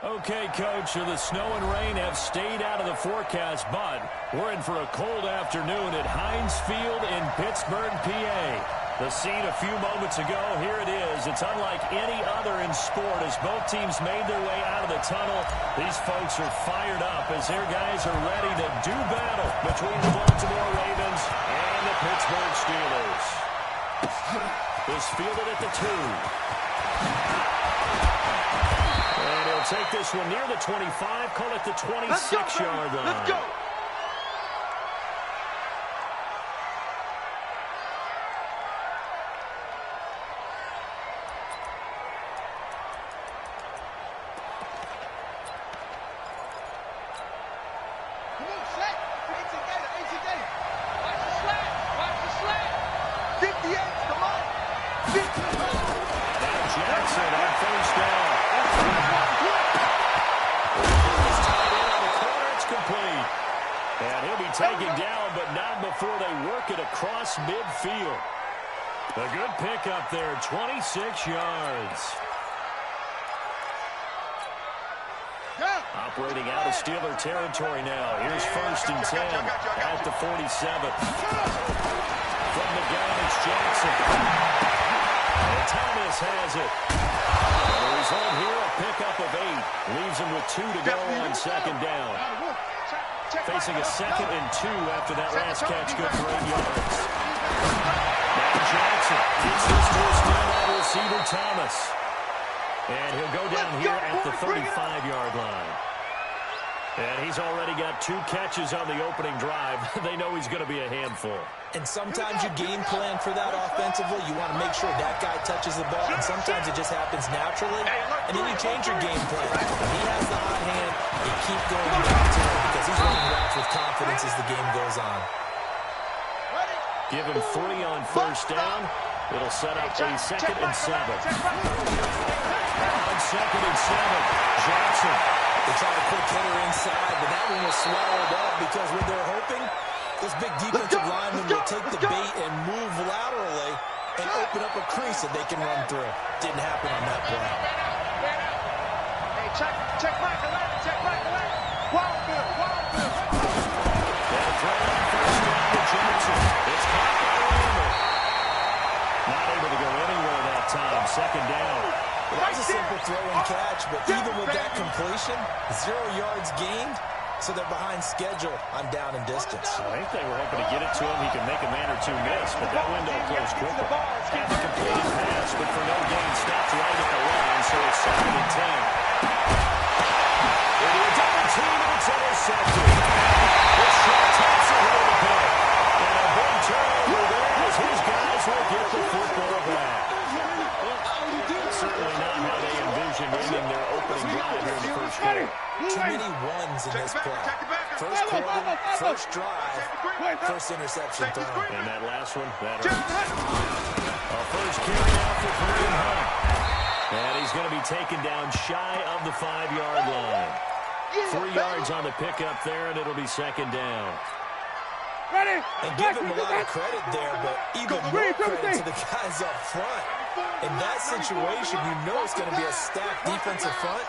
Okay, Coach, so the snow and rain have stayed out of the forecast, but we're in for a cold afternoon at Heinz Field in Pittsburgh, PA. The scene a few moments ago, here it is. It's unlike any other in sport as both teams made their way out of the tunnel. These folks are fired up as their guys are ready to do battle between the Baltimore Ravens and the Pittsburgh Steelers. Is fielded at the 2. And he'll take this one near the 25, call it the 26-yard line. Let's go. Come on, slat. AC Gator. Watch the slat. Watch the slat. 58, come on. 58. Now Jackson on first down. Complete. And he'll be taken down, but not before they work it across midfield. A good pickup there, 26 yards. Operating out of Steeler territory now. Here's first and 10 at the 47. From the gun, it's Jackson. And Thomas has it. The result here, a pickup of 8. Leaves him with 2 to go on second down. Facing a second and 2 after that last catch, good for 8 yards. Now Jackson gets this to his wide receiver, Thomas. And he'll go down here at the 35-yard line. And he's already got 2 catches on the opening drive. They know he's going to be a handful. And sometimes you game plan for that offensively. You want to make sure that guy touches the ball, and sometimes it just happens naturally. And then you change your game plan. When he has the hot hand, you keep going back to him because he's running routes with confidence as the game goes on. Give him 3 on first down. It'll set up a second and 7. On second and 7, Jackson. They try to quick hitter inside, but that one was swallowed up because when they're hoping, this big defensive lineman will take the bait and move laterally and open up a crease that they can run through. Didn't happen on that play. Hey, check Michael out. Check Michael out. Wildfield. And throw on first down to Jackson. It's caught by Randall. Not able to go anywhere that time. Second down. Well, that was a simple throw and catch, but even with that completion, 0 yards gained, so they're behind schedule on down and distance. I think they were hoping to get it to him. He could make a man or 2 miss, but that window closed quickly. Got the completed pass, but for no gain, stopped right at the line, so it's second and 10. It'll be a double team, and it's intercepted. It's short tops ahead of the pick. And a big turnover there as his guys will get the football back. Certainly not how they envisioned ending their opening drive here in the first quarter. Too many ones in this play. First quarter, first drive, first interception thrown. And that last one, that hurts. Our first carry out for Kareem Hunt. And he's going to be taken down shy of the 5-yard line. 3 yards on the pickup there, and it'll be second down. And give him a lot of credit there, but even more credit to the guys up front. In that situation, you know it's going to be a stacked defensive front.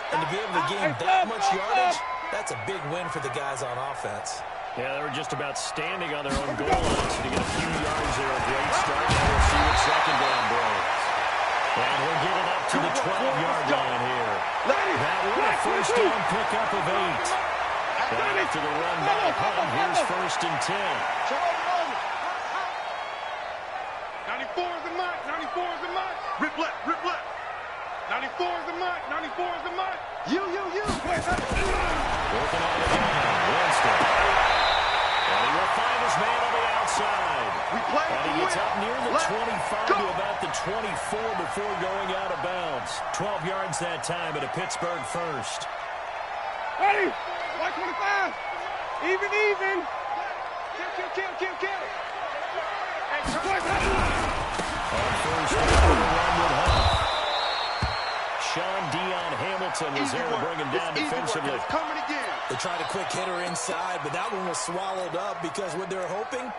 And to be able to gain that much yardage, that's a big win for the guys on offense. Yeah, they were just about standing on their own goal line, so to get a few yards there, a great start. Now we'll see what second down brings. And we'll get it up to the 12-yard line here. That was a first down pickup of 8. And after the run by Hunt, here's first and 10. 94 is the mark. 94 is the mark. Rip left. 94 is the mark. 94 is the mark. You. Working on the line. Winston. And he will find his man on the outside. And he gets up near the 25 to about the 24 before going out of bounds. 12 yards that time at a Pittsburgh first. Ready? 125. Even. Kill. On first down, the run with Hunt. Sean Dion Hamilton was there to bring him down defensively. They tried a quick hitter inside, but that one was swallowed up because what they're hoping,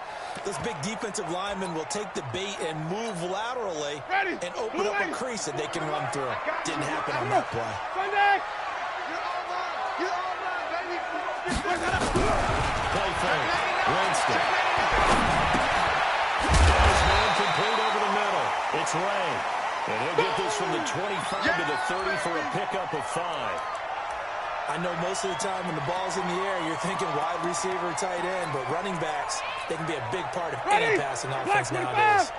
this big defensive lineman will take the bait and move laterally and open up a crease that they can run through. Didn't happen on that play. goes from the 25 to the 30 for a pickup of 5. I know most of the time when the ball's in the air, you're thinking wide receiver, tight end, but running backs, they can be a big part of any passing offense nowadays.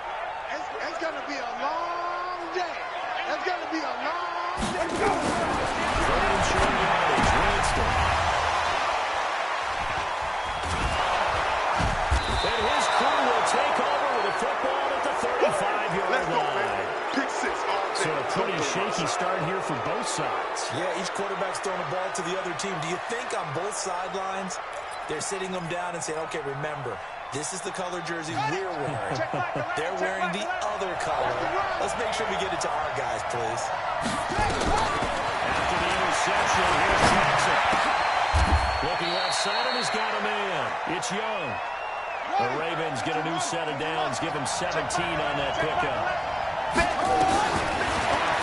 It's going to be a long day. It's going to be a long day. Third and short yardage, Winston. And his crew will take over with a football at the 35-yard line. Pick 6 all day. So a pretty shaky start here for both sides. Yeah, each quarterback's throwing a ball to the other team. Do you think on both sidelines they're sitting them down and saying, okay, remember, this is the color jersey we're wearing. They're wearing the other color. Let's make sure we get it to our guys, please. After the interception, here's Jackson. Looking left side, and he's got a man. It's Young. The Ravens get a new set of downs, give him 17 on that pickup. On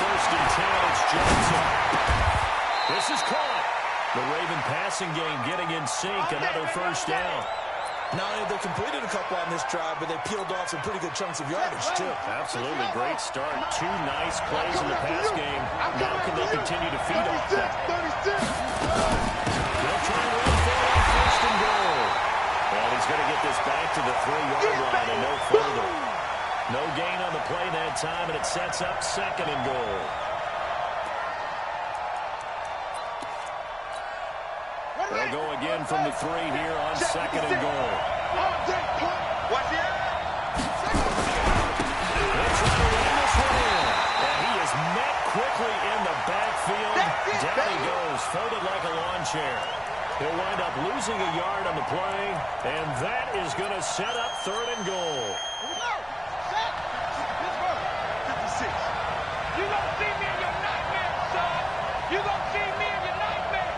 first and 10, it's Johnson. This is caught. The Raven passing game getting in sync, another first down. Not only have they completed a couple on this drive, but they peeled off some pretty good chunks of yardage, too. Absolutely great start. 2 nice plays in the pass game. Now can they continue to feed off that? They'll try and run for it on first and goal. And he's going to get this back to the 3-yard line and no further. No gain on the play that time, and it sets up second and goal. They'll go again from the 3 here on second and goal. Watch it. They'll try to run this one in. And he is met quickly in the backfield. Down he goes, folded like a lawn chair. He'll wind up losing a yard on the play, and that is going to set up third and goal. Here we go. Set. Pittsburgh. 56. You gonna see me in your nightmare, son. You gonna see me in your nightmare.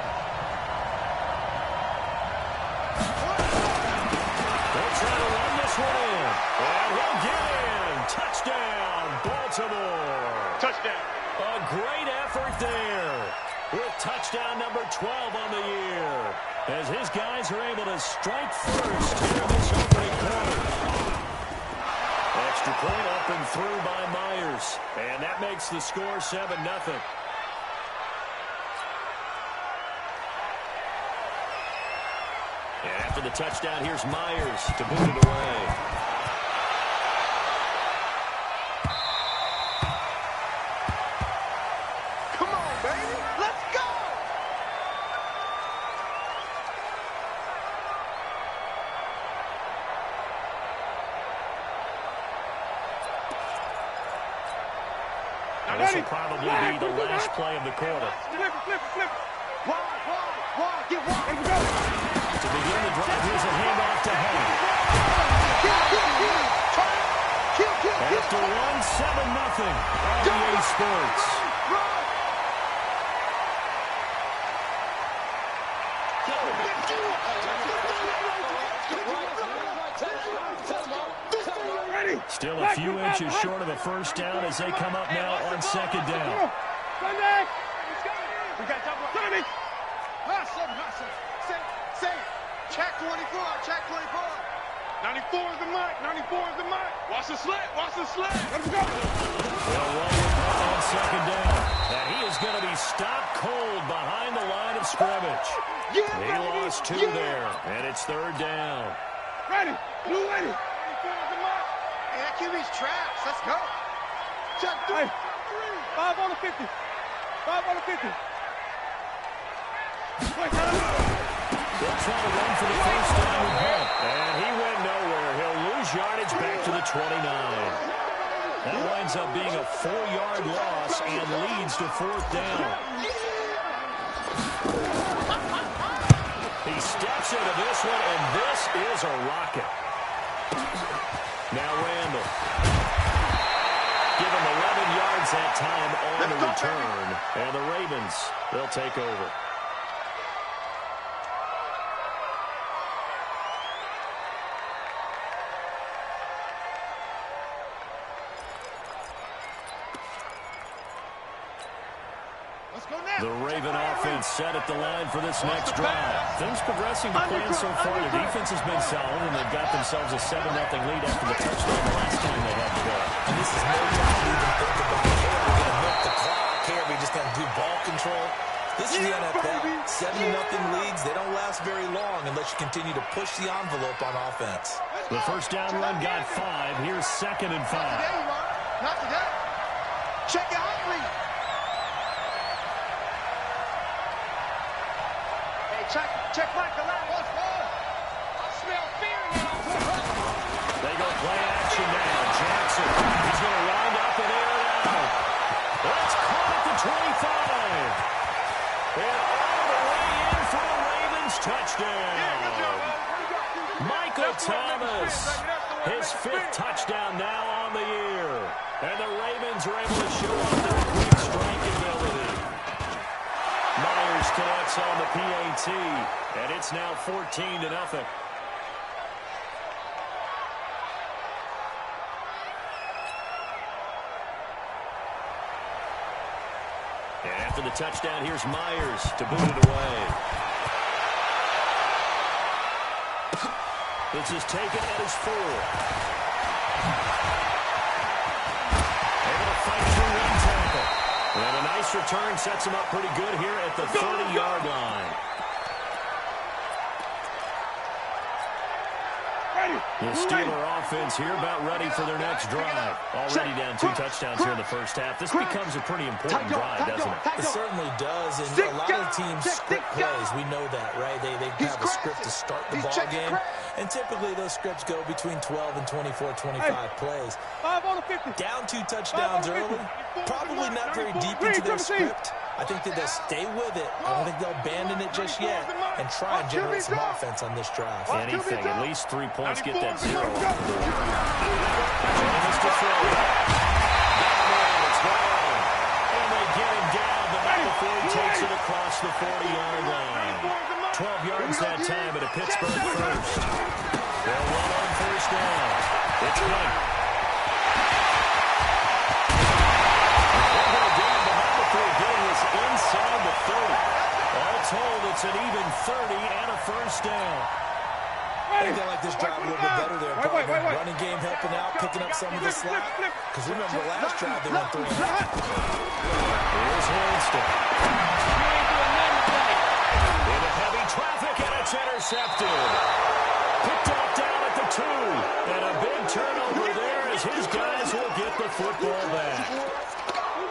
They'll try to run this one in. And he'll get in. Touchdown, Baltimore. Touchdown. A great effort there. With touchdown number 12 on the year. As his guys are able to strike first here in this opening quarter. Extra point up and through by Myers. And that makes the score 7-0. And after the touchdown, here's Myers to boot it away. Come on, baby. Let's go. This will probably be the last play of the quarter. Flip it. Wide. Get wide. To begin the drive, here's a handoff to Hunt. After 1-7-0 on EA Sports. Still a few inches short of a first down as they come up now on second down. We got double. Hot seven. Say it. Check 24. 94 is the mark. Watch the slant. Let's go. They'll roll with Hunt on second down. And he is going to be stopped cold behind the line of scrimmage. He lost 2 there, and it's third down. Ready. Blue ready. 94 is the mark. Hey, that QB's traps. Let's go. Check 3. 5 on the 50. They'll try to run for the first down with Hunt. And he went nowhere. He'll lose yardage back to the 29. That winds up being a 4-yard loss and leads to fourth down. He steps into this one, and this is a rocket. Now Randall. Give him 11 yards that time on the return. And the Ravens, they'll take over. The Raven offense set at the line for this next drive. Things progressing to plan so far. The defense has been solid, and they've got themselves a 7-0 lead after the touchdown the last time they had the ball. And this is no time to even think about, hey, we're going to the clock here. We just got to do ball control. This is the NFL. 7-0 leads, they don't last very long unless you continue to push the envelope on offense. The first down run got 5. Here's 2nd and 5. Not today, Ron. Not today. Check your height read. Hey, check Michael out. I smell fear now. They go play action now. Jackson, he's going to wind up and air it out. It's caught at the 25. And all the way in for a Ravens touchdown. Michael Thomas, his 5th touchdown now on the year. And the Ravens are able to show off their quick strike ability. Myers connects on the PAT, and it's now 14-0. After the touchdown, here's Myers to boot it away. This is taken at his 4. Able to fight through 1 tackle. And a nice return sets him up pretty good here at the 30-yard line. The Steeler offense here about ready for their next drive. Already down 2 touchdowns here in the first half. This becomes a pretty important drive, doesn't it? It certainly does, and a lot of teams script plays. We know that, right? They have a script to start the ball game, and typically those scripts go between 12 and 24, 25 plays. Down 2 touchdowns early, probably not very deep into their script. I think that they'll stay with it. I don't think they'll abandon it just yet and try and generate some offense on this drive. Anything, at least 3 points, get that 0. James to throw. It's gone. And they get him down, but not before he takes it across the 40-yard line. 12 yards that time at a Pittsburgh first. They'll run on first down. It's good. Inside the 30. All told, it's an even 30 and a first down. I think they like this drive a little bit better there, partner. Running game helping out, picking up some of the slack. Because remember, the last drive they went 3 and out. Here's Winston. Into heavy traffic, and it's intercepted. Picked off down at the 2. And a big turnover there as his guys will get the football back.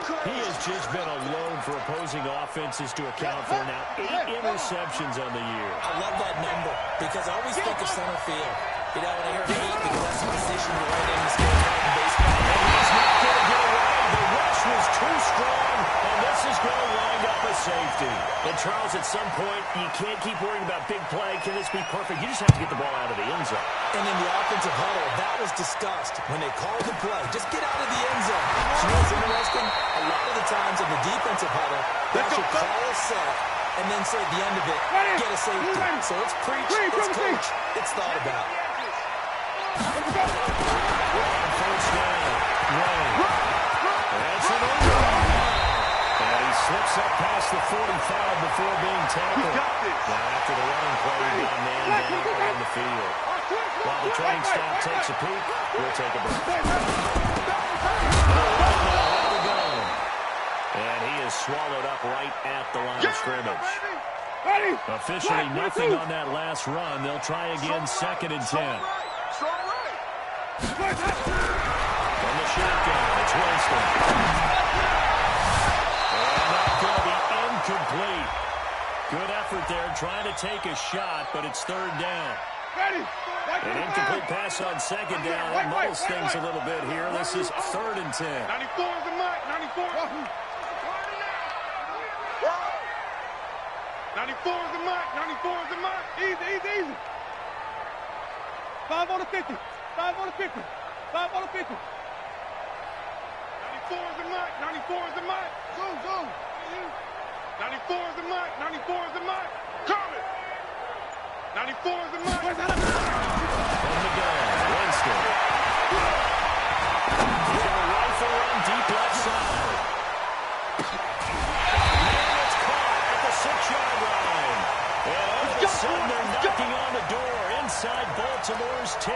He has just been alone for opposing offenses to account for now 8 interceptions on the year. I love that number because I always think of center field. You know, when I hear 8 because that's the position you're right in this game in baseball. And he's not going to get away. The rush was too strong, and this is going to wind up a safety. And Charles, at some point, you can't keep worrying about big play. Can this be perfect? You just have to get the ball out of the end zone. And in the offensive huddle, that was discussed when they called the play. Just get out of the end zone. You know what's interesting? A lot of the times in the defensive huddle, they actually call a set and then say at the end of it, get a safety. So it's preach, it's coach, it's thought about. First down. That's an overrun. And he slips up past the 45 before being tackled. Now after the running play, he got man down on the field. While the training staff takes a peek, we'll take a break. And he is swallowed up right at the line of scrimmage. Officially nothing on that last run. They'll try again, 2nd and 10. From the shotgun, it's Winston. And that's going to be incomplete. Good effort there, trying to take a shot, but it's 3rd down. An incomplete pass on 2nd down. That muddles things a little bit here. This is 3rd and 10. 94 is the mark. 94. 94 is the mark. 94 is the mark. Easy. 5 on the 50. 5 on the 50. 5 on the 50. 94 is the mark. 94 is the mark. Zoom. 94 is the mark. 94 is the mark. Coming. 94 is the mark. From the gun, Winston. He's got a rifle run deep left side. And it's caught at the 6-yard line. And all of a sudden they're knocking on the door inside Baltimore's 10.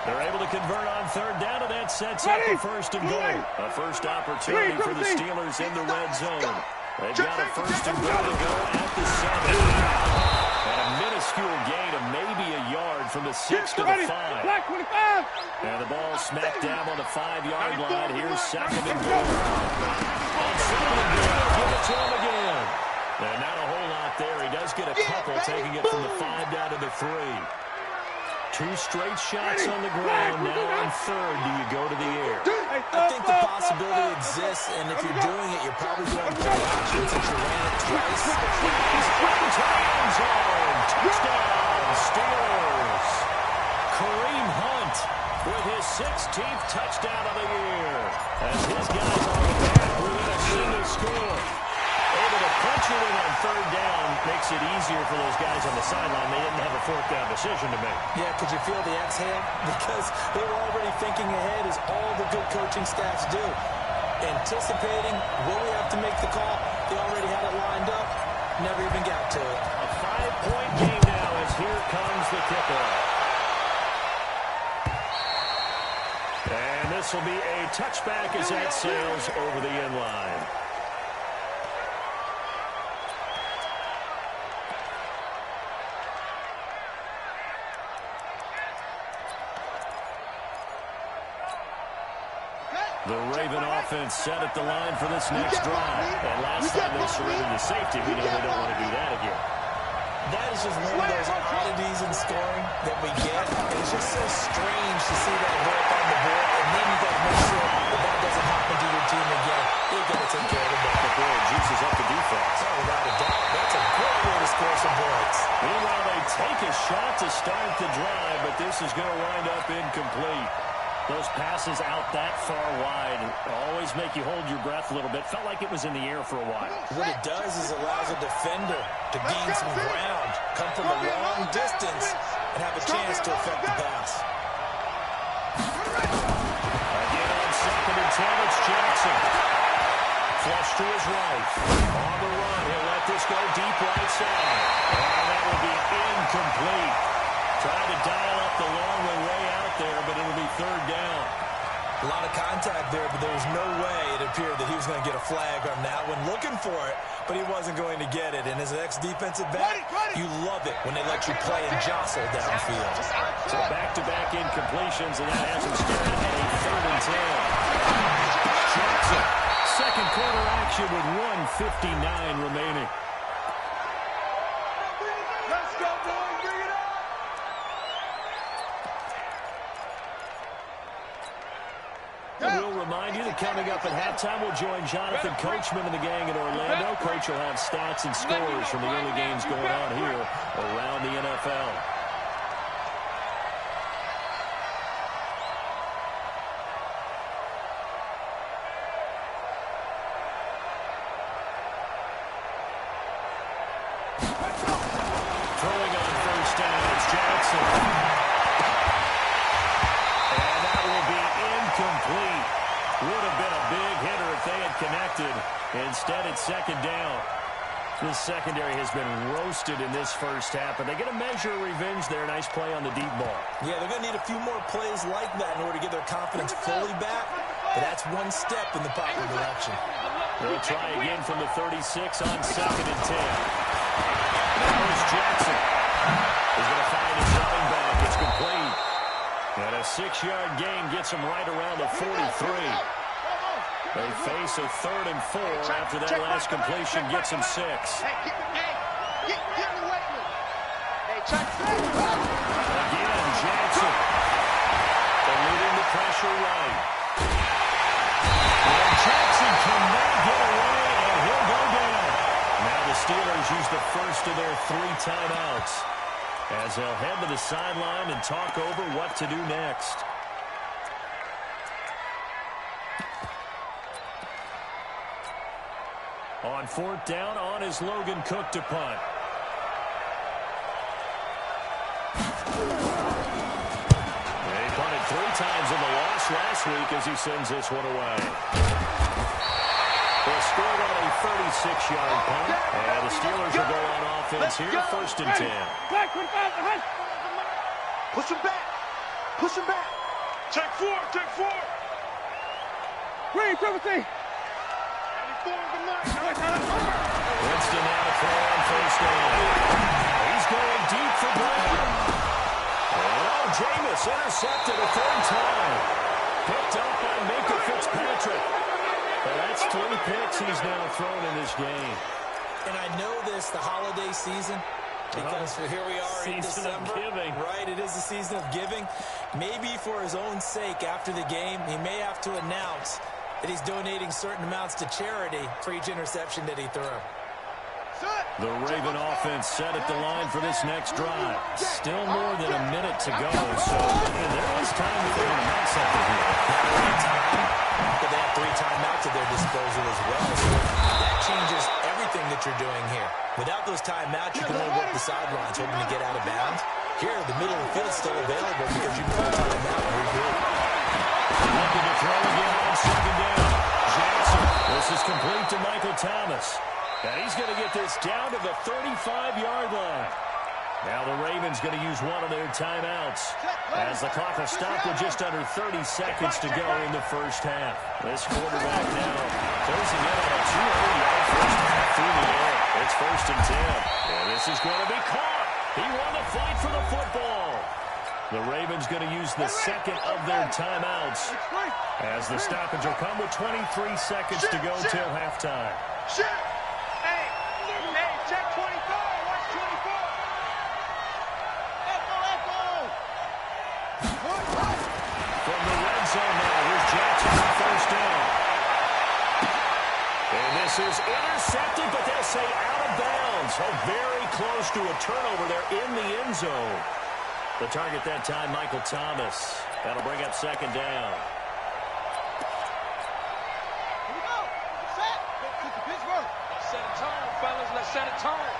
They're able to convert on third down, and that sets up the first and goal. A first opportunity for the Steelers in the red zone. They've got a first and goal to go at the 7. And a minuscule gain of maybe a yard from the 6 to the 5. And the ball smacked down on the 5-yard line. Here's second and goal. On second and goal, give it to him again. And not a whole lot there. He does get a couple, taking it from the 5 down to the 3. 2 straight shots on the ground. Now on third, do you go to the air? I think the possibility exists, and if you're doing it, you're probably going play action since you ran it twice. Touchdown, Steelers. Kareem Hunt with his 16th touchdown of the year. As his guys on the back within a single score. Able to punch it in on third down makes it easier for those guys on the sideline. They didn't have a fourth down decision to make. Yeah, could you feel the exhale? Because they were already thinking ahead, as all the good coaching staffs do. Anticipating, will we have to make the call? They already had it lined up. Never even got to it. A 5-point game now as here comes the kickoff. And this will be a touchback as that sails over the end line. The Raven offense set at the line for this next drive. And last time they surrendered to safety, we know they don't want to do that again. That is just one of those oddities in scoring that we get. And it's just so strange to see that work on the board. And then you got to make sure that doesn't happen to your team again. You got to take care of the ball. The board juices up the defense. Oh, without a doubt. That's a great way to score some points. Meanwhile, they take a shot to start the drive, but this is going to wind up incomplete. Those passes out that far wide always make you hold your breath a little bit. Felt like it was in the air for a while. What it does is allows a defender to gain some ground, come from a long distance, and have a chance to affect the pass. Again on second and 10, it's Jackson. Flush to his right. On the run, he'll let this go deep right side. And that will be incomplete. Trying to dial up the long way out there, but it'll be third down. A lot of contact there, but there was no way it appeared that he was going to get a flag on that one. Looking for it, but he wasn't going to get it. And as an ex-defensive back, you love it when they let you play and jostle downfield. So back-to-back incompletions, and that has him staring at a third and 10. Jackson, second quarter action with 1:59 remaining. Remind you that coming up at halftime, we'll join Jonathan Coachman and the gang in Orlando. Coach will have stats and scores from the early games going on here around the NFL. Throwing on first down, it's Jackson. And that will be incomplete. Would have been a big hitter if they had connected. Instead, it's second down. This secondary has been roasted in this first half, but they get a measure of revenge there. Nice play on the deep ball. Yeah, they're going to need a few more plays like that in order to get their confidence fully back, but that's one step in the proper direction. They'll try again from the 36 on second and 10. Now it's Jackson. He's going to find his running back. It's complete. And a 6-yard gain gets him right around the 43. They face a third and 4 after that last completion gets him 6. Again, Jackson. Eluding the pressure right. And Jackson cannot get away, and he'll go down. Now the Steelers use the first of their 3 timeouts, as they'll head to the sideline and talk over what to do next. On fourth down, on is Logan Cook to punt. He punted 3 times in the loss last week as he sends this one away. They scored on a 36-yard punt, and the Steelers will go on offense here, first and 10. Push him back. Push him back. Check four, check four. Green, triple T. 94 is the mark. Winston now to throw on first down. He's going deep for Brown. Oh, Jameis intercepted a third time. Picked up by Minka Fitzpatrick. Well, that's 3 picks he's now thrown in this game. And I know this, the holiday season, because here we are in December. Season of giving. Right, it is the season of giving. Maybe for his own sake after the game, he may have to announce that he's donating certain amounts to charity for each interception that he threw. The Raven offense set at the line for this next drive. Still more than a minute to go, so there is time if they're going to make something here. But they have 3 timeouts at their disposal as well, so that changes everything that you're doing here. Without those timeouts, you can only work the sidelines hoping to get out of bounds. Here, the middle of the field is still available because you can call timeout and regroup. Looking to throw again on second down. Jackson. This is complete to Michael Thomas. And he's going to get this down to the 35-yard line. Now the Ravens going to use one of their timeouts as the clock will stop with just under 30 seconds to go in the first half. This quarterback now closing in on a 200-yard first half through the air. It's 1st and 10. And this is going to be caught. He won the fight for the football. The Ravens going to use the second of their timeouts as the stoppage will come with 23 seconds to go till halftime. Hey, check 24. Watch 24. Echo. From the red zone now, here's Jackson on first down. And this is intercepted, but they'll say out of bounds. So very close to a turnover there in the end zone. The target that time, Michael Thomas. That'll bring up second down. Here we go. Set. Go to Pittsburgh. Let's set a tone, fellas. Let's set a tone.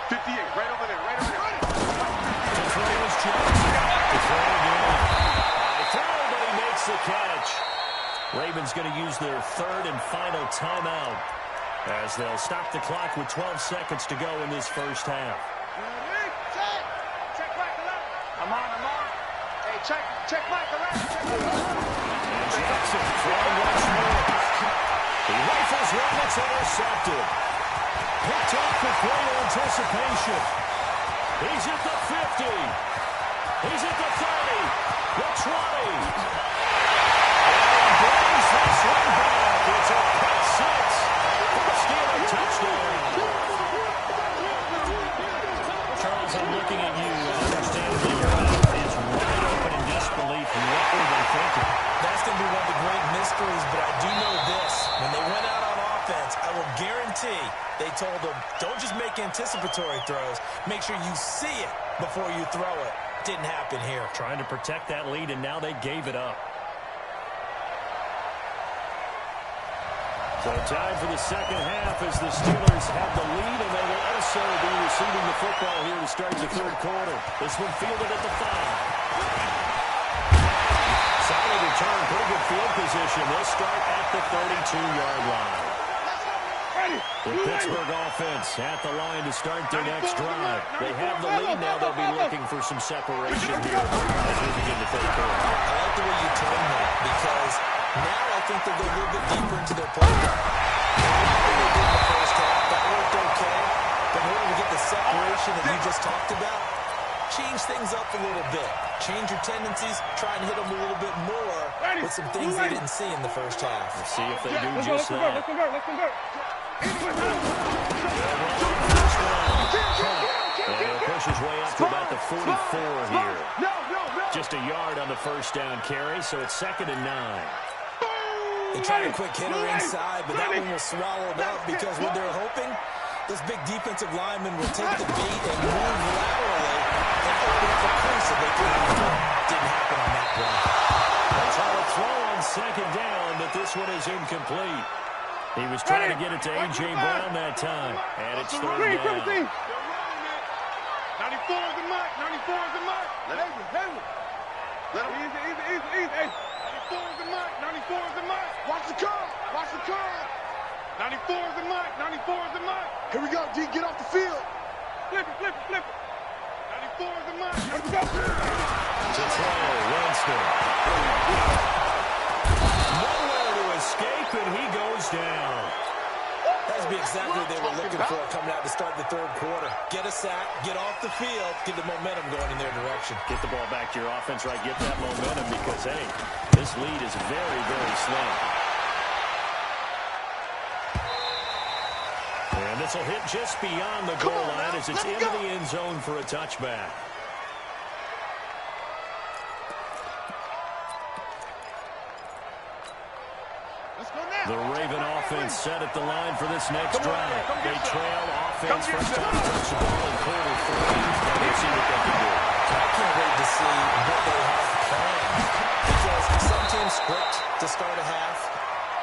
58, right over there, right over there. The throw is Johnson. The throw again. High throw, but he makes the catch. Ravens going to use their third and final timeout as they'll stop the clock with 12 seconds to go in this first half. Ready, set. Check back the left. I'm on. Hey, check back the left. And Jackson throwing once more. He rifles one that's intercepted. Picked off with great anticipation. He's at the 50. He's at the 30. The 20. And he brings this one back. It's a pick six for the Steeler touchdown. Charles, I'm looking at you. Understandably, your mouth is wide open in disbelief. What were they thinking? That's going to be one of the great mysteries, but I do know this. When they went out on offense, I will guarantee they told them, don't just make anticipatory throws. Make sure you see it before you throw it. Didn't happen here. Trying to protect that lead, and now they gave it up. So time for the second half as the Steelers have the lead, and they will also be receiving the football here to start the third quarter. This one fielded at the 5. Solid return, pretty good field position. They'll start at the 32-yard line. The Pittsburgh offense at the line to start their next drive. They have the lead now. They'll be looking for some separation here as we begin the third quarter. I like the way you turn that because now I think they'll go a little bit deeper into their playbook. They did in the first half. That worked okay. But in order to get the separation that you just talked about, change things up a little bit. Change your tendencies. Try and hit them a little bit more with some things they didn't see in the first half. We'll see if they do just that. Let's convert. And he'll push his way up to about the 44 here. Just a yard on the first down carry, so it's 2nd and 9. They try a quick hitter inside, but that one was swallowed up because what they're hoping, this big defensive lineman will take the bait and move laterally and open up a crease so they can throw. Didn't happen on that play. They'll try to throw on second down, but this one is incomplete. He was trying to get it to A.J. Brown that time, and it's third down. 94 is the mark. 94 is the mark. Let him. Easy. 94 is the mark. 94 is the mark. Watch the curve. 94 is the mark. 94 is the mark. Here we go, D. Get off the field. Flip it. 94 is the mark. To throw, Wentz exactly what they were looking for coming out to start the third quarter. Get a sack, get off the field, get the momentum going in their direction. Get the ball back to your offense, right? Get that momentum because, hey, this lead is very, very slim. And this will hit just beyond the goal line as it's into the end zone for a touchback. The Raven offense set at the line for this next drive. They trail offense first time to touch the ball in quarter 3. And we'll see what they can do. I can't wait to see what they have planned. Because some teams script to start a half.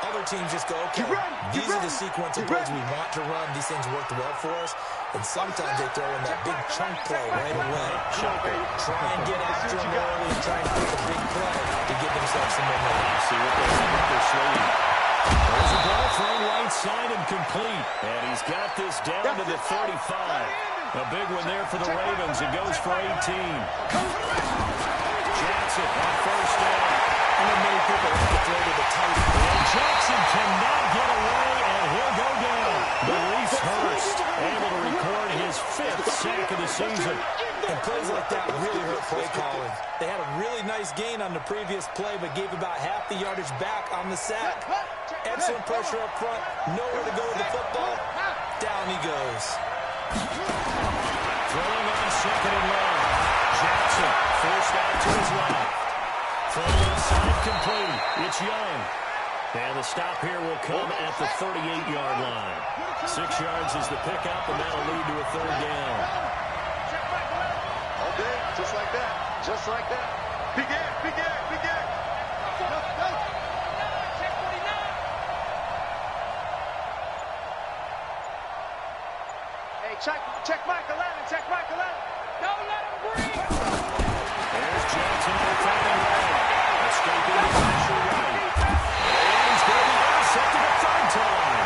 Other teams just go, okay, these are the sequence of plays we want to run. These things worked well for us. And sometimes they throw in that big chunk play right away. Try and get after them early and try and pick a big play to give themselves some momentum. See what they're slating. There's a ball thrown right side and complete. And he's got this down to the 35. A big one there for the Ravens. It goes for 18. Jackson on first down. And then many people have to throw to the tight end. And Jackson cannot get away, and he'll go down. Maurice Hurst able to record his 5th sack of the season. And plays like that really hurt play calling. They had a really nice gain on the previous play, but gave about half the yardage back on the sack. Excellent pressure up front. Nowhere to go with the football. Down he goes. Throwing on second and long. Jackson forced out to his left. Throw inside complete. It's Young. And the stop here will come at the 38-yard line. 6 yards is the pickup, and that'll lead to a third down. All day, just like that. Just like that. Big air, big air, big air. Go, go. Check 49. Hey, check Mike 11, check Mike 11. Don't let him breathe. There's Jackson on the right. Escaping the pressure right. And he's going to be intercepted a third time.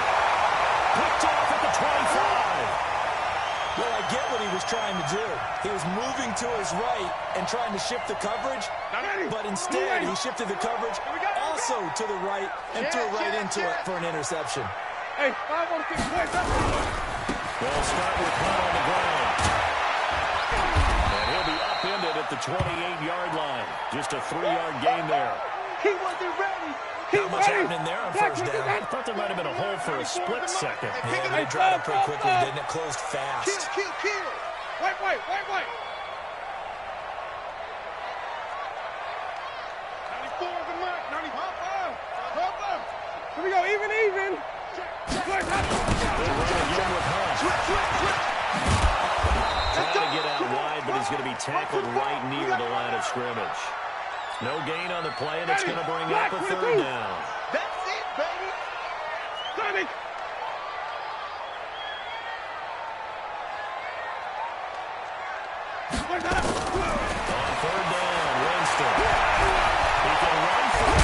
Picked off at the 25. Well, I get what he was trying to do. He was moving to his right and trying to shift the coverage, but instead he shifted the coverage also to the right and threw right into it for an interception. Hey, I want to get points up. They'll start with Hunt on the ground. And he'll be upended at the 28-yard line. Just a 3-yard gain there. He wasn't ready. Not much happening there on first down. I thought there might have been a hole for a split second. Yeah, but it dried up pretty quickly, didn't it? Closed fast. Kill. Wait. 94 is the mark. 94. Here we go, even. They're running again with Hunt. Trying to get out wide, but he's going to be tackled right near the line of scrimmage. No gain on the play, and it's going to bring up a third down. That's it, baby. Sonic. On third down, Winston. He can run for it.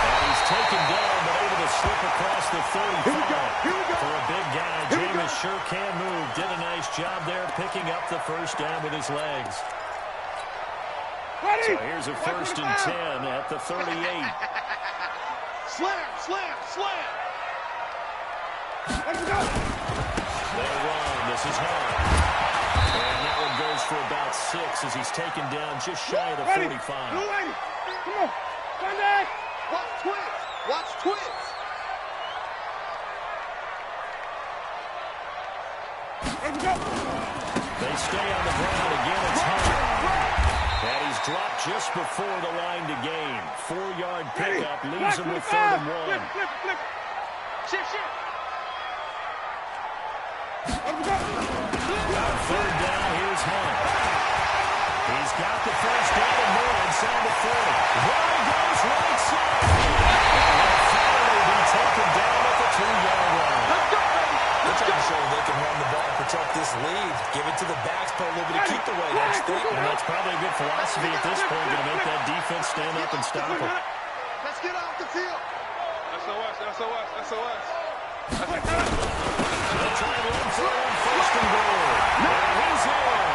And he's taken down, but able to slip across the 35. For a big guy, Jameis sure can move. Did a nice job there picking up the first down with his legs. So here's a 1st and 10 at the 38. Slam. Let's go. They'll run. This is Hunt. And that one goes for about 6 as he's taken down just shy of the 45. Come on. Sunday. Watch twins. Let's go. They stay on the ground again. It's Hunt. And he's dropped just before the line to gain. 4-yard pickup leaves him with 3rd and 1. Flip. Shift. On 3rd down, here's Hunt. He's got the first down and more inside the 40. There he goes, right side. And finally be taken down at the 2-yard line. They're trying to show they can run the ball and protect this lead. Give it to the backs, put a little bit of keep away. That's thinking. And that's probably a good philosophy at this point, going to make that defense stand up and stop him. Let's get off the field. SOS. They'll try and run for it on 1st and goal. And he's in.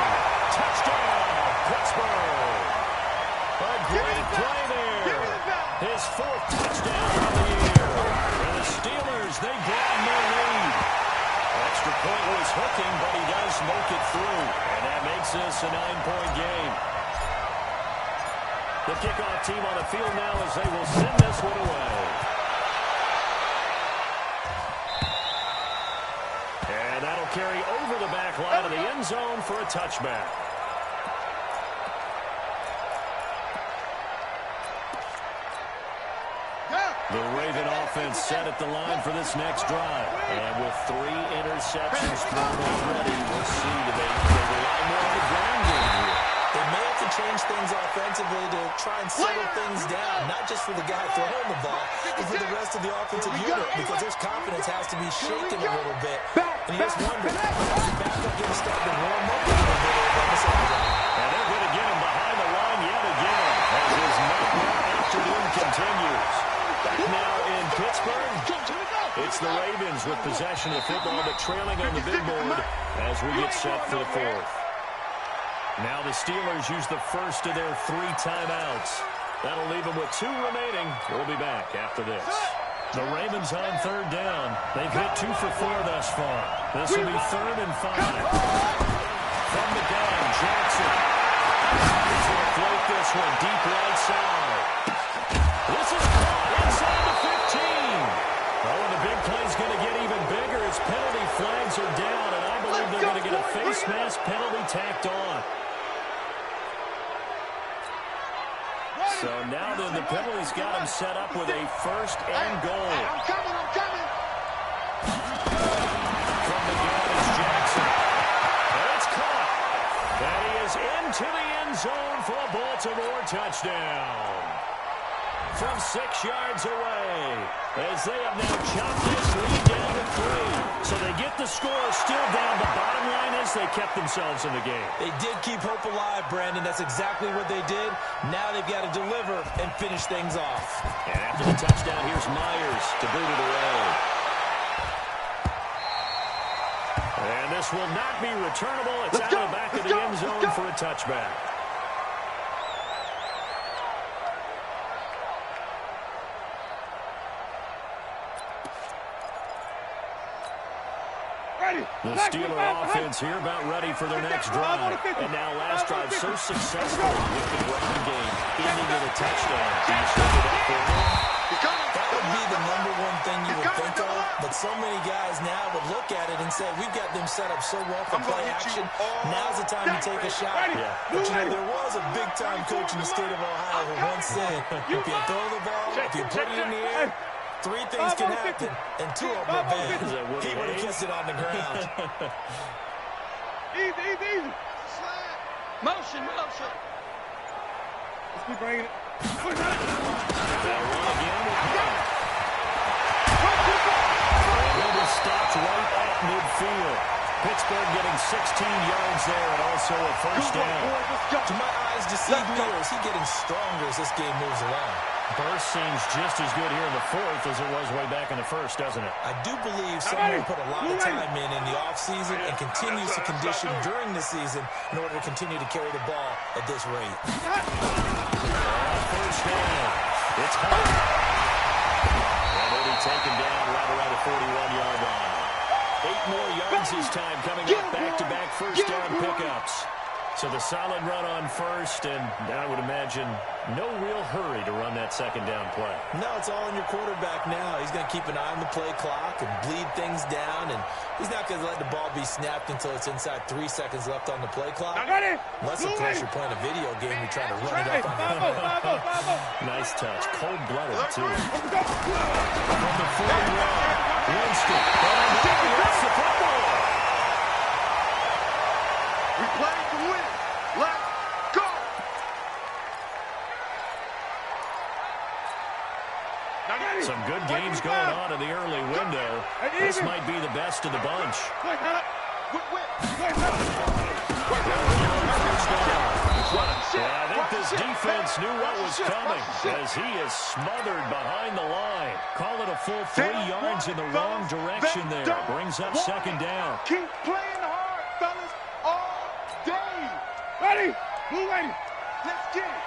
Touchdown, Pittsburgh. A great play there. His 4th touchdown of the year. And the Steelers, they broaden their lead. extra point was hooking, but he does make it through. And that makes this a 9-point game. The kickoff team on the field now as they will send this one away. And that'll carry over the back line of the end zone for a touchback. The Raven offense set at the line for this next drive. And with 3 interceptions thrown already, we'll see do they rely more on the ground game here. They may have to change things offensively to try and settle things down, not just for the guy throwing the ball, but for the rest of the offensive unit, because his confidence has to be shaken a little bit. And you just wonder, as the backup getting started to warm up a little bit on the second round. And they're going to get him behind the line yet again as his nightmare afternoon continues. Back now in Pittsburgh, it's the Ravens with possession of the football, but trailing on the big board as we get set for the fourth. Now the Steelers use the first of their 3 timeouts. That'll leave them with 2 remaining. We'll be back after this. The Ravens on 3rd down. They've hit 2 for 4 thus far. This will be 3rd and 5. From the gun, Jackson. He's going to float this one deep right side. This is caught inside the 15. Oh, and the big play's going to get even bigger as penalty flags are down, and I believe they're going to get a face mask penalty tacked on. So now then the penalty's got him set up with a 1st and goal. I'm coming. From the gun is Jackson. And it's caught. And he is into the end zone for a Baltimore touchdown. From 6 yards away, as they have now chopped this lead down to 3. So they get the score still down. The bottom line is they kept themselves in the game. They did keep hope alive, Brandon. That's exactly what they did. Now they've got to deliver and finish things off. And after the touchdown, here's Myers to boot it away. And this will not be returnable. It's out of the back of the end zone for a touchback. The Steeler offense here about ready for their next drive. And now last drive so successful with the running game, ending in a touchdown. Can you set it up for them? That would be the #1 thing you would think of, but so many guys now would look at it and say, we've got them set up so well for play action. Now's the time to take a shot. Yeah. But, there was a big-time coach in the state of Ohio who once said, if you throw the ball, if you put it in the air, 3 things can happen, and 2 of them are bad. He would have kept it on the ground. Easy. Motion. Let's keep bringing it. Will be stopped right at midfield. Pittsburgh getting 16 yards there and also a 1st down. Do my eyes deceive me, or is he getting stronger as this game moves along? Burst seems just as good here in the 4th as it was way back in the 1st, doesn't it? I do believe someone put a lot of time in the offseason and continues to condition during the season in order to continue to carry the ball at this rate. 1st down. It's hard. And he'll be taken down right around the 41-yard line. 8 more yards this time coming up back-to-back 1st down pickups. So the solid run on 1st, and I would imagine no real hurry to run that 2nd down play. No, it's all on your quarterback now. He's going to keep an eye on the play clock and bleed things down, and he's not going to let the ball be snapped until it's inside 3 seconds left on the play clock. Unless, of course, you're playing a video game, you're trying to run it up on the Nice touch. Cold-blooded, too. From the 40-yard, Winston. That's the football. We play to win. Let's go. Some good games going on in the early window. This might be the best of the bunch. Yeah, I think this defense knew what was coming as he is smothered behind the line. Call it a full 3 yards in the wrong direction there. Brings up 2nd down. Keep playing hard, fellas, all day. Ready? Blue ready. Let's get it.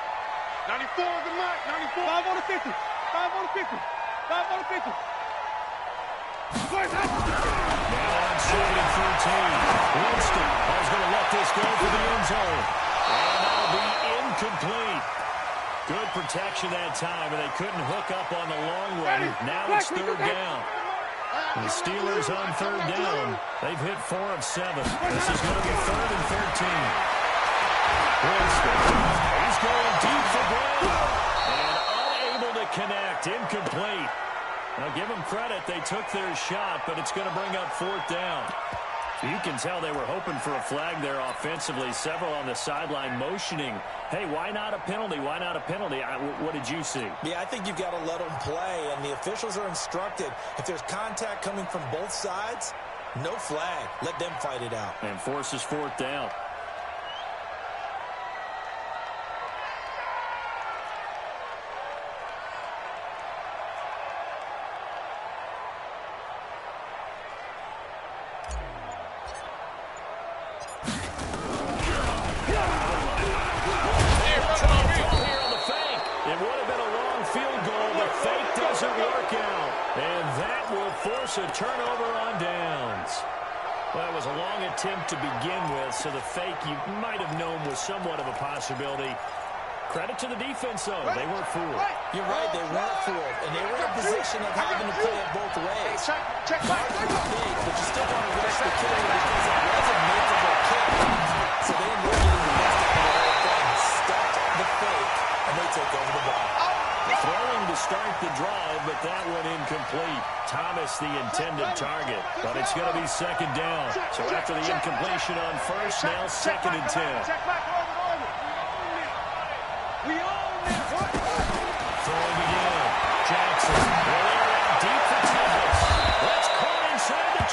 94 on the mark. 94. 5 on the 50. 5 on the 50. 5 on the 50. Now on second and 13. Winston is going to let this go for the end zone. And that'll be incomplete. Good protection that time, and they couldn't hook up on the long run. Now it's third down. And the Steelers on third down. They've hit 4 of 7. This is going to be third and 13. Winston. He's going deep for Brown. And unable to connect. Incomplete. Now, give them credit. They took their shot, but it's going to bring up fourth down. You can tell they were hoping for a flag there offensively. Several on the sideline motioning, hey, why not a penalty? Why not a penalty? What did you see? Yeah, I think you've got to let them play, and the officials are instructed. If there's contact coming from both sides, no flag. Let them fight it out. And forces fourth down. A turnover on downs. Well, it was a long attempt to begin with, so the fake you might have known was somewhat of a possibility. Credit to the defense, though. They weren't fooled. You're right, they weren't fooled, and they were in a position of having to play it both ways. Mark was big, but you still want to rush the kill because it was a makeable kick. So they ended up getting the best out of the whole thing. Stopped the fake, and they take over the ball. Throwing to start the drive, but that one incomplete. Thomas the intended target, but it's going to be second down. So after the incompletion on first, now second and 10. Throwing again. Jackson. Deep for Thomas. That's caught inside the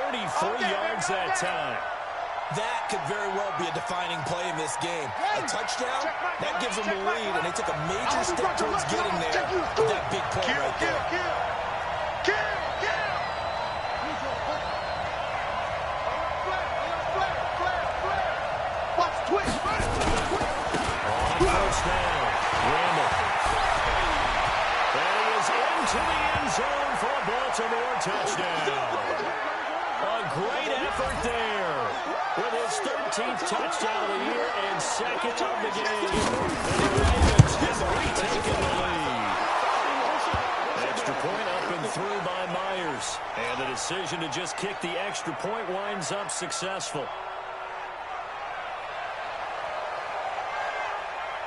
20. 33 yards that time. That could very well be a defining play in this game. A touchdown, that gives them the lead, and they took a major step towards getting there with that big play right there. Watch twist. On first down, Randall. And he is into the end zone for a Baltimore touchdown. A great effort there. With his 13th touchdown of the year and second of the game. And the Ravens have retaken the lead. Extra point up and through by Myers. And the decision to just kick the extra point winds up successful.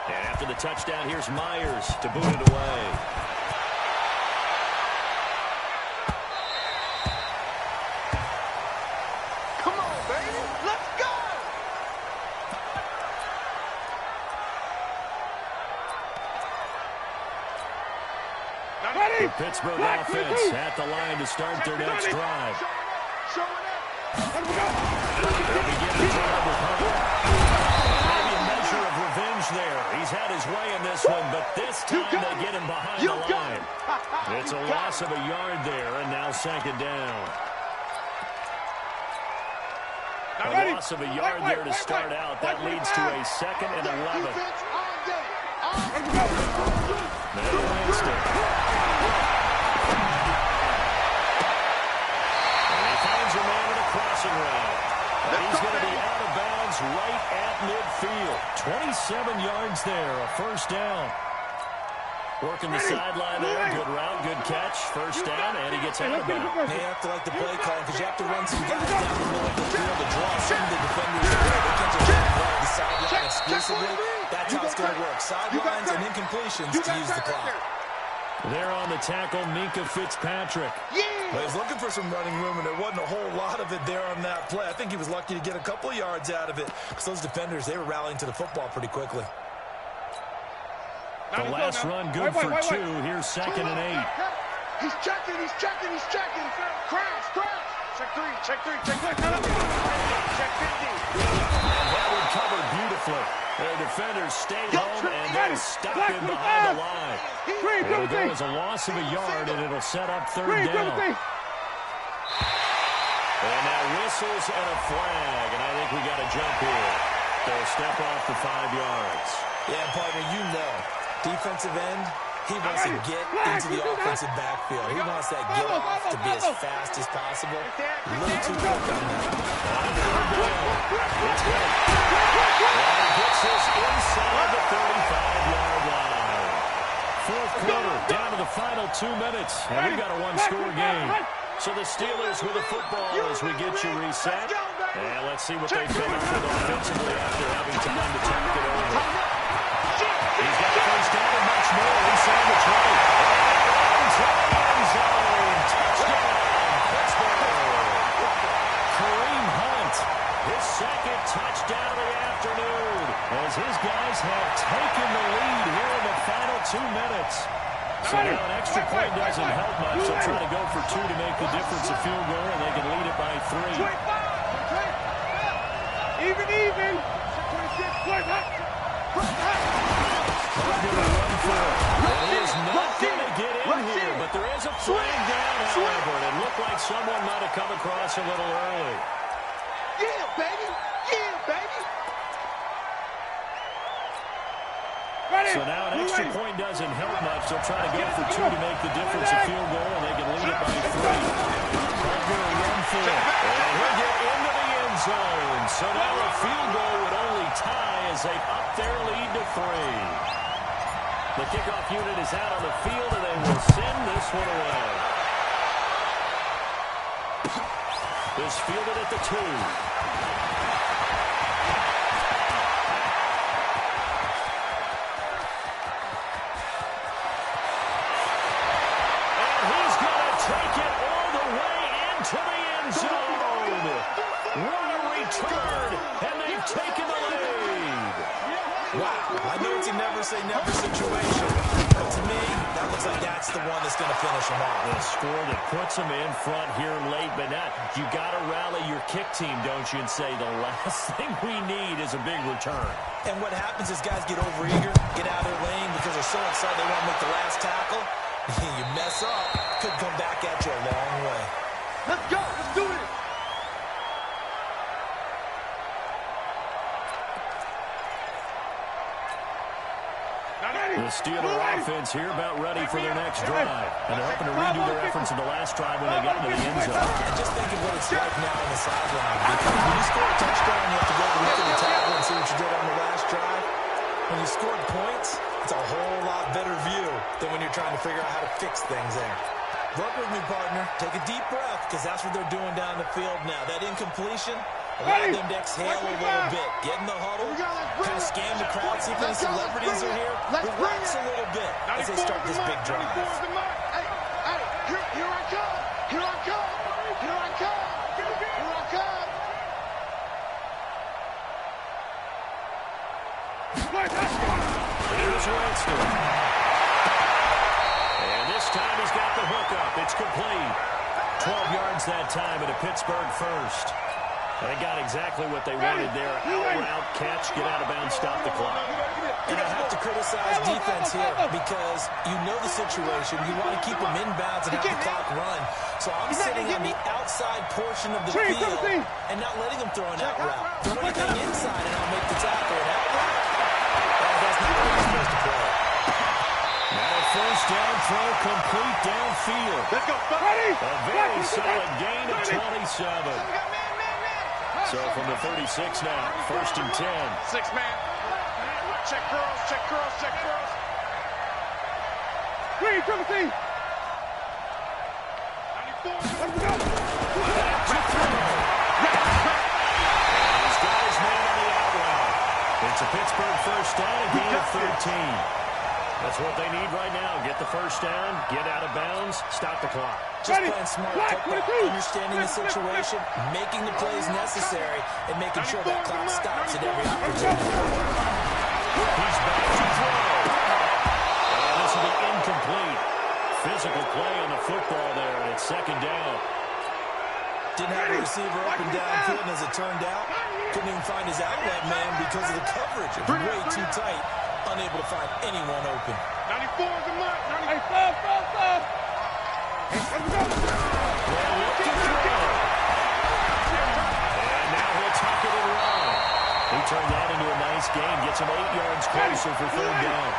And after the touchdown, here's Myers to boot it away. The Pittsburgh offense at the line to start their next drive. They'll begin the drive with Hunt. Maybe a measure of revenge there. He's had his way in this one, but this time they get him behind the line. It's a loss of a yard there, and now second down. A loss of a yard there to start out. That leads to a second and 11. There's Winston. Crossing route. And he's going to be out of bounds right at midfield. 27 yards there, a first down. Working the sideline there. Good route, good catch. First down, and he gets out of bounds. They have to like the play call because you have to run some guys down the middle of the field to draw some of the defenders away. They can't just run the sideline exclusively. That's how it's going to work. Sidelines and incompletions to use the clock. There on the tackle, Minka Fitzpatrick. Well, he's looking for some running room, and there wasn't a whole lot of it there on that play. I think he was lucky to get a couple of yards out of it because those defenders, they were rallying to the football pretty quickly. The last run good for 2. Here's second and 8. He's checking. Crash. Check 3. Check 50. That one covered beautifully. Their defenders stayed home, and they stopped him behind the line. It'll go as a loss of a yard, and it'll set up third down. And now whistles and a flag, and I think we got a jump here. They'll step off the 5 yards. Yeah, partner, you know, defensive end, He wants to get into the offensive backfield. He wants that get off to be as fast as possible. A little too quick on that. He gets this inside the 35-yard line. Fourth quarter, down to the final 2 minutes, and we've got a one-score game. So the Steelers with the football as we get you reset. And let's see what they come up with offensively after having time to talk it over. He's got the first down and much more inside the 20. End zone. Touchdown, Pittsburgh. Kareem Hunt, his second touchdown of the afternoon, as his guys have taken the lead here in the final 2 minutes. So now an extra point doesn't help much. They'll try to go for two to make the difference a field goal, and they can lead it by 3. Even. He is not going to get in here, but there is a flag down, however, and it looked like someone might have come across a little early. Yeah, baby. So now an extra point doesn't help much. They'll try to go for two to make the difference a field goal, and they can lead it by 3. Over a run for it. And he'll get into the end zone. So now a field goal would only tie as they up their lead to 3. The kickoff unit is out on the field, and they will send this one away. Is fielded at the 2. Take it all the way into the end zone. What a return, and they've taken the lead. Wow, I know it's a never-say-never situation, but to me, that looks like that's the one that's going to finish them off. The score that puts them in front here late, but not. You got to rally your kick team, don't you, and say the last thing we need is a big return. And what happens is guys get overeager, get out of their lane because they're so excited they want to make the last tackle. You mess up, could come back at you a long way. Let's go. Let's do it. The Steeler offense here about ready for their next drive. And they're hoping to redo their efforts in the last drive when they got into the end zone. And just think of what it's like now on the sideline. Because when you score a touchdown, you have to go look at the tackle and see what you did on the last drive. When you scored points, it's a whole lot better view than when you're trying to figure out how to fix things there. Work with me, partner. Take a deep breath, because that's what they're doing down the field now. That incompletion, allow them to exhale a little bit. Get in the huddle, kind of scan the crowd, see if any celebrities are here. Relax a little bit as they start this big drive. Hey, here I come. Here I come. Here I come. Here I come. Here's Winston. And this time he's got the hookup. It's complete. 12 yards that time and a Pittsburgh first. They got exactly what they wanted there. Out route, catch, get out of bounds, stop the clock. And I have to criticize defense here because you know the situation. You want to keep them inbounds and have the clock run. So I'm sitting on the outside portion of the field and not letting them throw an out route. Throw anything inside and I'll make the tackle. And out route, that's not where you're supposed to play. Now a first down throw complete downfield. Let's go. A very solid gain of 27. So from the 36 now, 1st and 10. 6-man. Check girls, check girls, check girls. Green, Timothy. 94. Let's go. He's got his man on the out route. It's a Pittsburgh first down, a gain of 13. That's what they need right now. Get the first down, get out of bounds, stop the clock. Just playing smart football, understanding the situation, making the plays necessary, and making sure that clock stops at every opportunity. He's back to throw. And this will be incomplete. Physical play on the football there, and it's 2nd down. Didn't have a receiver up and downfield, and as it turned out, couldn't even find his outlet man because of the coverage. It was way too tight, unable to find anyone open. 94 is the mark. 94. Let's go. Well, look to throw. And now he'll tuck it and run. He turned that into a nice gain, gets him 8 yards closer for 3rd down.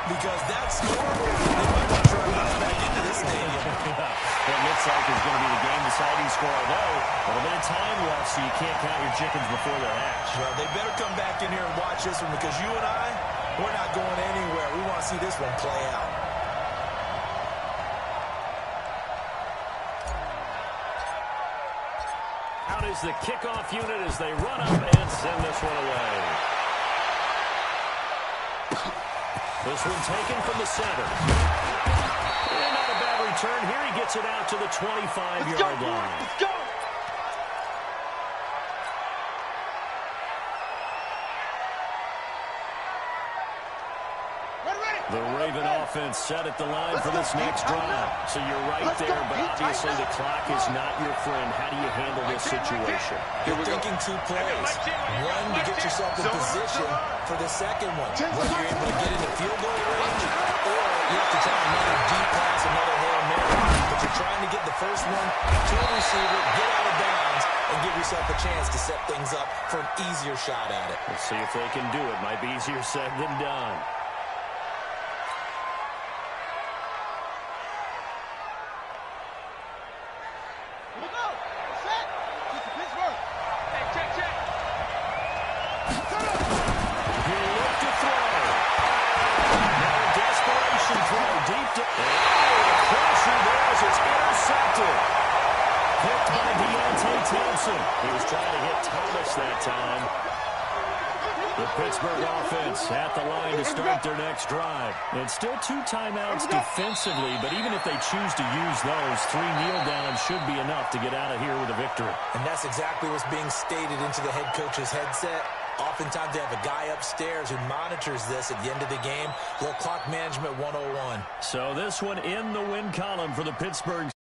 because that score, they might want to try to run back into this stadium. It looks like it's going to be the game-deciding score, although a little bit of time left, so you can't count your chickens before they're hatched. Well, they better come back in here and watch this one, because you and I, we're not going anywhere. We want to see this one play out. Out is the kickoff unit as they run up and send this one away. This one taken from the center. And not a bad return. Here he gets it out to the 25-yard line. Let's go. The Raven offense set at the line for this next drive. So you're right there, but obviously the clock is not your friend. How do you handle this situation? You're thinking two plays. One, to get yourself in position for the second one, where you're able to get into field goal range, or you have to try another deep pass, another Hail Mary. But you're trying to get the first one to a receiver, get out of bounds, and give yourself a chance to set things up for an easier shot at it. We'll see if they can do it. Might be easier said than done. He was trying to hit Thomas that time. The Pittsburgh offense at the line to start their next drive. And still 2 timeouts defensively, but even if they choose to use those, 3 kneel downs should be enough to get out of here with a victory. And that's exactly what's being stated into the head coach's headset. Oftentimes they have a guy upstairs who monitors this at the end of the game. Little clock management 101. So this one in the win column for the Pittsburgh